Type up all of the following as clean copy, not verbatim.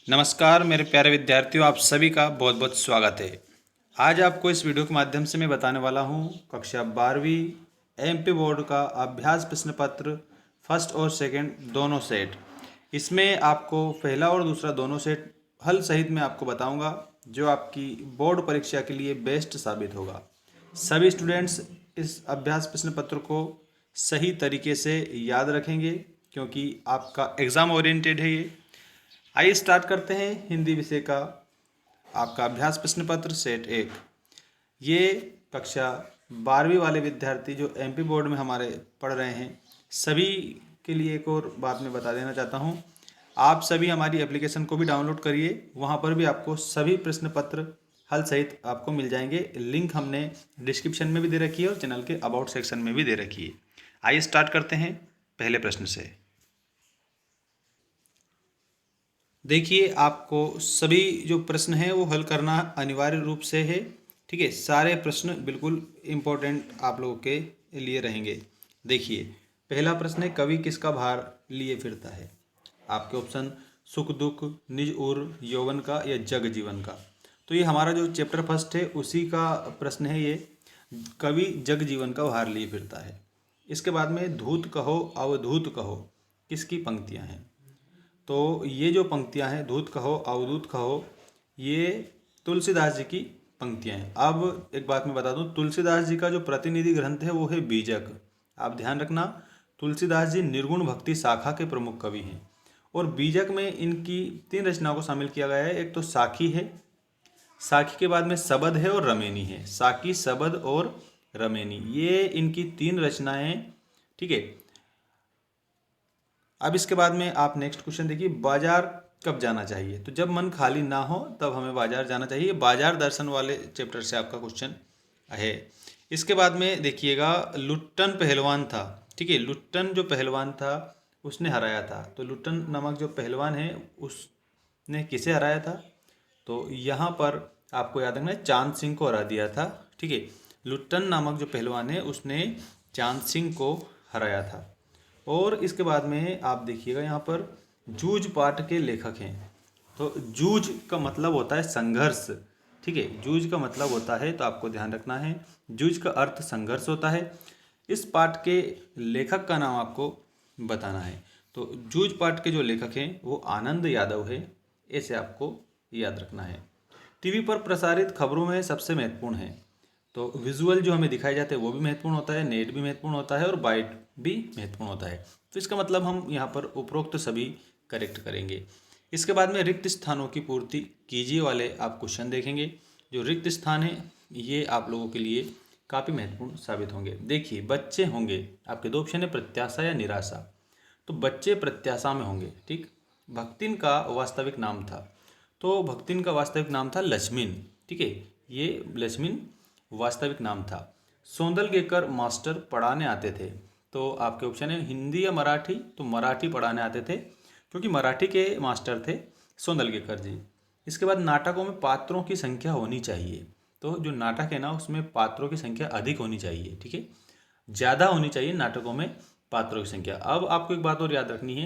नमस्कार मेरे प्यारे विद्यार्थियों, आप सभी का बहुत बहुत स्वागत है। आज आपको इस वीडियो के माध्यम से मैं बताने वाला हूं कक्षा 12वीं एमपी बोर्ड का अभ्यास प्रश्न पत्र फर्स्ट और सेकंड दोनों सेट। इसमें आपको पहला और दूसरा दोनों सेट हल सहित मैं आपको बताऊंगा, जो आपकी बोर्ड परीक्षा के लिए बेस्ट साबित होगा। सभी स्टूडेंट्स इस अभ्यास प्रश्न पत्र को सही तरीके से याद रखेंगे, क्योंकि आपका एग्ज़ाम ओरिएंटेड है ये। आइए स्टार्ट करते हैं हिंदी विषय का आपका अभ्यास प्रश्न पत्र सेट 1। ये कक्षा 12वीं वाले विद्यार्थी जो एमपी बोर्ड में हमारे पढ़ रहे हैं, सभी के लिए एक और बात मैं बता देना चाहता हूँ। आप सभी हमारी एप्लीकेशन को भी डाउनलोड करिए, वहाँ पर भी आपको सभी प्रश्न पत्र हल सहित आपको मिल जाएंगे। लिंक हमने डिस्क्रिप्शन में भी दे रखी है और चैनल के अबाउट सेक्शन में भी दे रखी है। आइए स्टार्ट करते हैं पहले प्रश्न से। देखिए, आपको सभी जो प्रश्न हैं वो हल करना अनिवार्य रूप से है। ठीक है, सारे प्रश्न बिल्कुल इम्पोर्टेंट आप लोगों के लिए रहेंगे। देखिए, पहला प्रश्न है, कवि किसका भार लिए फिरता है? आपके ऑप्शन सुख दुख, निज उर, यौवन का या जग जीवन का। तो ये हमारा जो चैप्टर फर्स्ट है उसी का प्रश्न है ये। कवि जग जीवन का भार लिए फिरता है। इसके बाद में धूत कहो अवधूत कहो किसकी पंक्तियां हैं? तो ये जो पंक्तियां हैं, धूत कहो अवधूत कहो, ये तुलसीदास जी की पंक्तियां हैं। अब एक बात मैं बता दूं, तुलसीदास जी का जो प्रतिनिधि ग्रंथ है वो है बीजक। आप ध्यान रखना, तुलसीदास जी निर्गुण भक्ति शाखा के प्रमुख कवि हैं और बीजक में इनकी 3 रचनाओं को शामिल किया गया है। एक तो साखी है, साखी के बाद में सबद है और रमेनी है। साखी, सबद और रमेनी, ये इनकी 3 रचनाएं। ठीक है, अब इसके बाद में आप नेक्स्ट क्वेश्चन देखिए, बाजार कब जाना चाहिए? तो जब मन खाली ना हो तब हमें बाजार जाना चाहिए। बाजार दर्शन वाले चैप्टर से आपका क्वेश्चन है। इसके बाद में देखिएगा, लुट्टन पहलवान था। ठीक है, लुट्टन जो पहलवान था उसने हराया था। तो लुट्टन नामक जो पहलवान है उसने किसे हराया था? तो यहाँ पर आपको याद रखना है, चांद सिंह को हरा दिया था। ठीक है, लुट्टन नामक जो पहलवान है उसने चांद सिंह को हराया था। और इसके बाद में आप देखिएगा, यहाँ पर जूझ पाठ के लेखक हैं। तो जूझ का मतलब होता है संघर्ष। ठीक है, जूझ का मतलब होता है, तो आपको ध्यान रखना है, जूझ का अर्थ संघर्ष होता है। इस पाठ के लेखक का नाम आपको बताना है। तो जूझ पाठ के जो लेखक हैं वो आनंद यादव है, ऐसे आपको याद रखना है। टीवी पर प्रसारित खबरों में सबसे महत्वपूर्ण है। तो विजुअल जो हमें दिखाए जाते हैं वो भी महत्वपूर्ण होता है, नेट भी महत्वपूर्ण होता है और बाइट भी महत्वपूर्ण होता है। तो इसका मतलब हम यहाँ पर उपरोक्त सभी करेक्ट करेंगे। इसके बाद में रिक्त स्थानों की पूर्ति कीजिए वाले आप क्वेश्चन देखेंगे। जो रिक्त स्थान है ये आप लोगों के लिए काफ़ी महत्वपूर्ण साबित होंगे। देखिए, बच्चे होंगे, आपके 2 ऑप्शन है, प्रत्याशा या निराशा। तो बच्चे प्रत्याशा में होंगे। ठीक, भक्तिन का वास्तविक नाम था। तो भक्तिन का वास्तविक नाम था लक्ष्मीन। ठीक है, ये लक्ष्मीन वास्तविक नाम था। सोंदलगेकर मास्टर पढ़ाने आते थे। तो आपके ऑप्शन है हिंदी या मराठी। तो मराठी पढ़ाने आते थे, क्योंकि मराठी के मास्टर थे सोंदलगेकर जी। इसके बाद नाटकों में पात्रों की संख्या होनी चाहिए। तो जो नाटक है ना उसमें पात्रों की संख्या अधिक होनी चाहिए। ठीक है, ज़्यादा होनी चाहिए नाटकों में पात्रों की संख्या। अब आपको एक बात और याद रखनी है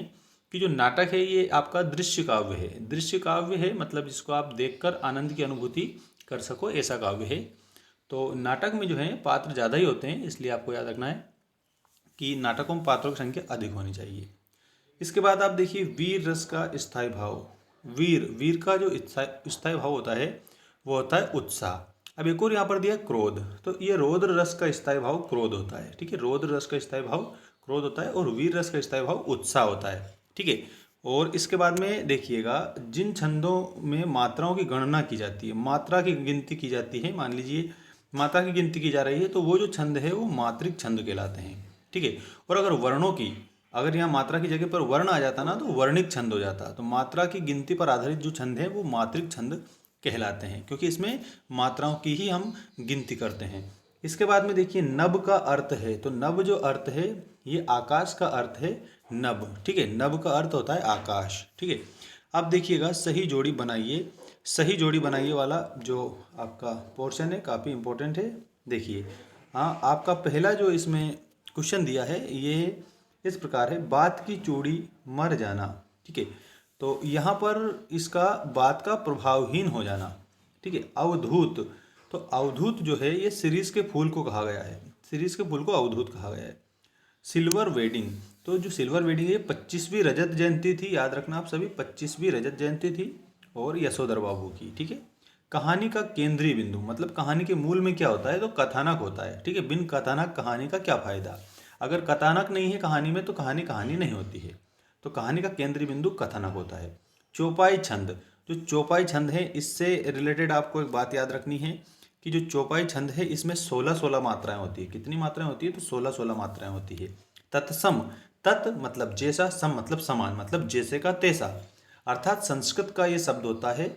कि जो नाटक है ये आपका दृश्य काव्य है। दृश्य काव्य है मतलब जिसको आप देखकर आनंद की अनुभूति कर सको, ऐसा काव्य है। तो नाटक में जो है पात्र ज़्यादा ही होते हैं, इसलिए आपको याद रखना है कि नाटकों में पात्रों की संख्या अधिक होनी चाहिए। इसके बाद आप देखिए, वीर रस का स्थायी भाव। वीर का जो स्थायी भाव होता है वो होता है उत्साह। अब एक और यहाँ पर दिया क्रोध। तो ये रौद्र रस का स्थायी भाव क्रोध होता है। ठीक है, रौद्र रस का स्थायी भाव क्रोध होता है और वीर रस का स्थायी भाव उत्साह होता है। ठीक है, और इसके बाद में देखिएगा, जिन छंदों में मात्राओं की गणना की जाती है, मात्रा की गिनती की जाती है, मान लीजिए मात्रा की गिनती की जा रही है, तो वो जो छंद है वो मात्रिक छंद कहलाते हैं। ठीक है, और अगर वर्णों की, अगर यहाँ मात्रा की जगह पर वर्ण आ जाता ना तो वर्णिक छंद हो जाता। तो मात्रा की गिनती पर आधारित जो छंद है वो मात्रिक छंद कहलाते हैं, क्योंकि इसमें मात्राओं की ही हम गिनती करते हैं। इसके बाद में देखिए, नभ का अर्थ है। तो नभ जो अर्थ है ये आकाश का अर्थ है, नभ। ठीक है, नभ का अर्थ होता है आकाश। ठीक है, अब देखिएगा, सही जोड़ी बनाइए। सही जोड़ी बनाइए वाला जो आपका पोर्शन है काफ़ी इंपॉर्टेंट है। देखिए, हाँ, आपका पहला जो इसमें क्वेश्चन दिया है ये इस प्रकार है, बात की चूड़ी मर जाना। ठीक है, तो यहाँ पर इसका बात का प्रभावहीन हो जाना, ठीक है। अवधूत, तो अवधूत जो है ये शिरीष के फूल को कहा गया है, शिरीष के फूल को अवधूत कहा गया है। सिल्वर वेडिंग, तो जो सिल्वर वेडिंग है 25वीं रजत जयंती थी, याद रखना आप सभी, 25वीं रजत जयंती थी और यशोधर बाबू की, ठीक है। कहानी का केंद्रीय बिंदु, मतलब कहानी के मूल में क्या होता है, तो कथानक होता है, ठीक है। बिन कथानक कहानी का क्या फायदा, अगर कथानक नहीं है कहानी में तो कहानी कहानी नहीं होती है। तो कहानी का केंद्रीय बिंदु कथानक होता है। चौपाई छंद, जो चौपाई छंद है इससे रिलेटेड आपको एक बात याद रखनी है कि जो चौपाई छंद है इसमें 16-16 मात्राएं होती है। कितनी मात्राएं होती है, तो 16-16 मात्राएं होती है। तत्सम, तत् मतलब जैसा, सम मतलब समान, मतलब जैसे का तैसा, अर्थात संस्कृत का ये शब्द होता है,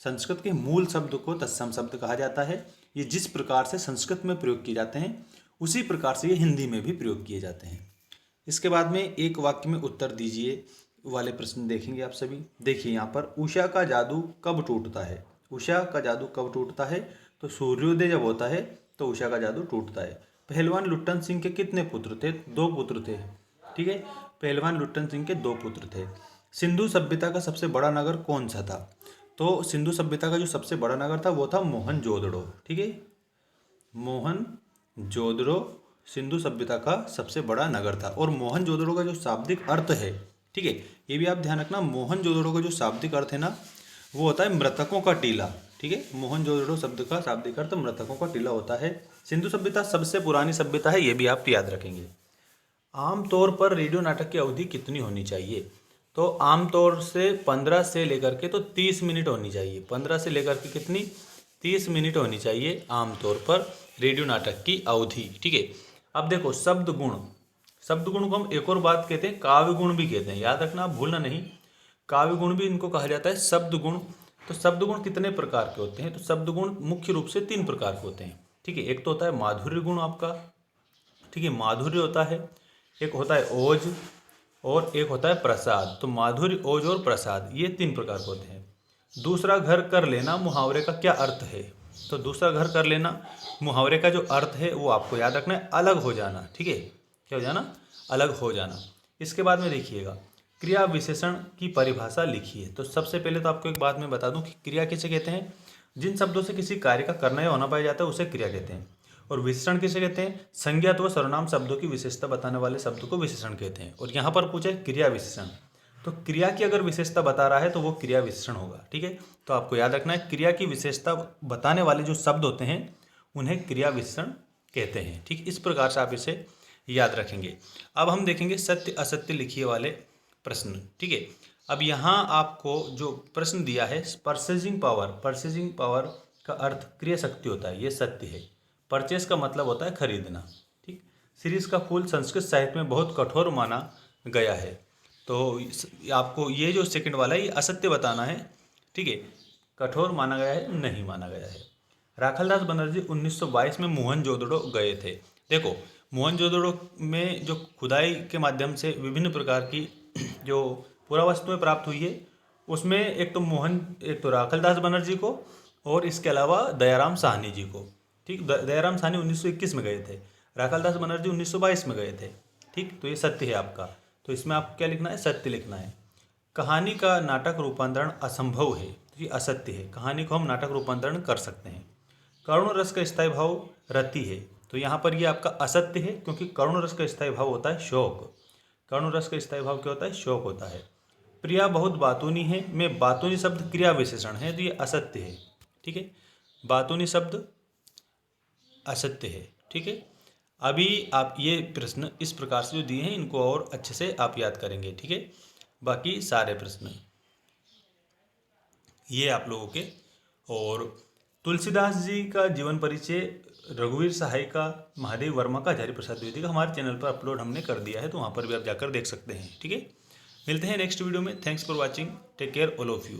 संस्कृत के मूल शब्द को तत्सम शब्द कहा जाता है। ये जिस प्रकार से संस्कृत में प्रयोग किए जाते हैं उसी प्रकार से ये हिंदी में भी प्रयोग किए जाते हैं। इसके बाद में एक वाक्य में उत्तर दीजिए वाले प्रश्न देखेंगे आप सभी। देखिए यहाँ पर, उषा का जादू कब टूटता है, उषा का जादू कब टूटता है, तो सूर्योदय जब होता है तो उषा का जादू टूटता है। पहलवान लुट्टन सिंह के कितने पुत्र थे, 2 पुत्र थे, ठीक है। पहलवान लुट्टन सिंह के 2 पुत्र थे। सिंधु सभ्यता का सबसे बड़ा नगर कौन सा था, तो सिंधु सभ्यता का जो सबसे बड़ा नगर था वो था मोहनजोदड़ो, ठीक है। मोहनजोदड़ो सिंधु सभ्यता का सबसे बड़ा नगर था। और मोहनजोदड़ो का जो शाब्दिक अर्थ है, ठीक है, ये भी आप ध्यान रखना, मोहनजोदड़ो का जो शाब्दिक अर्थ है ना वो होता है मृतकों का टीला, ठीक है। मोहनजोदड़ो शब्द का शाब्दिक अर्थ मृतकों का टीला होता है। सिंधु सभ्यता सबसे पुरानी सभ्यता है, ये भी आप याद रखेंगे। आमतौर पर रेडियो नाटक की अवधि कितनी होनी चाहिए, तो आमतौर से 15 से लेकर के तो 30 मिनट होनी चाहिए। 15 से लेकर के कितनी, 30 मिनट होनी चाहिए आमतौर पर रेडियो नाटक की अवधि, ठीक है। अब देखो शब्द गुण, शब्द गुण को हम एक और बात कहते हैं काव्य गुण भी कहते हैं, याद रखना आप भूलना नहीं, काव्य गुण भी इनको कहा जाता है शब्द गुण। तो शब्द गुण कितने प्रकार के होते हैं, तो शब्द गुण मुख्य रूप से 3 प्रकार के होते हैं, ठीक है। एक तो होता है माधुर्य गुण आपका, ठीक है, माधुर्य होता है, एक होता है ओज और एक होता है प्रसाद। तो माधुर्य, ओज और प्रसाद ये 3 प्रकार के होते हैं। दूसरा घर कर लेना मुहावरे का क्या अर्थ है, तो दूसरा घर कर लेना मुहावरे का जो अर्थ है वो आपको याद रखना है अलग हो जाना, ठीक है, क्या हो जाना, अलग हो जाना। इसके बाद में देखिएगा क्रिया विशेषण की परिभाषा लिखिए। तो सबसे पहले तो आपको एक बात मैं बता दूं कि क्रिया किसे कहते हैं, जिन शब्दों से किसी कार्य का करना या होना पाया जाता है उसे क्रिया कहते हैं। और विशेषण किसे कहते हैं, संज्ञा व सर्वनाम शब्दों की विशेषता बताने वाले शब्द को विशेषण कहते हैं। और यहाँ पर पूछे क्रिया विशेषण, तो क्रिया की अगर विशेषता बता रहा है तो वो क्रिया विशेषण होगा, ठीक है। तो आपको याद रखना है क्रिया की विशेषता बताने वाले जो शब्द होते हैं उन्हें क्रिया विशेषण कहते हैं, ठीक। इस प्रकार से आप इसे याद रखेंगे। अब हम देखेंगे सत्य असत्य लिखिए वाले प्रश्न, ठीक है। अब यहाँ आपको जो प्रश्न दिया है परचेजिंग पावर, परचेजिंग पावर का अर्थ क्रिया शक्ति होता है, ये सत्य है। परचेस का मतलब होता है खरीदना, ठीक। शिरीष का फूल संस्कृत साहित्य में बहुत कठोर माना गया है, तो आपको ये जो सेकंड वाला है ये असत्य बताना है, ठीक है। कठोर माना गया है, नहीं माना गया है। राखालदास बनर्जी 1922 में मोहनजोदड़ो गए थे। देखो मोहनजोदड़ो में जो खुदाई के माध्यम से विभिन्न प्रकार की जो पुरावस्तुएं प्राप्त हुई है उसमें एक तो राखालदास बनर्जी को और इसके अलावा दयाराम साहनी जी को, ठीक। दयाराम साहनी 1921 में गए थे, राखालदास बनर्जी 1922 में गए थे, ठीक। तो ये सत्य है आपका, तो इसमें आपको क्या लिखना है, सत्य लिखना है। कहानी का नाटक रूपांतरण असंभव है, तो ये असत्य है, कहानी को हम नाटक रूपांतरण कर सकते हैं। करुण रस का स्थायी भाव रति है, तो यहाँ पर ये आपका असत्य है क्योंकि करुण रस का स्थायी भाव होता है शोक, करुण रस का स्थायी भाव क्या होता है, शोक होता है। प्रिया बहुत बातूनी है में बातूनी शब्द क्रिया विशेषण है, तो ये असत्य है, ठीक है। बातूनी शब्द असत्य है, ठीक है। अभी आप ये प्रश्न इस प्रकार से जो दिए हैं इनको और अच्छे से आप याद करेंगे, ठीक है। बाकी सारे प्रश्न ये आप लोगों के। और तुलसीदास जी का जीवन परिचय रघुवीर सहाय का, महादेव वर्मा का, हजारी प्रसाद द्विवेदी का हमारे चैनल पर अपलोड हमने कर दिया है, तो वहाँ पर भी आप जाकर देख सकते हैं, ठीक है। मिलते हैं नेक्स्ट वीडियो में। Thanks for watching, take care all of you.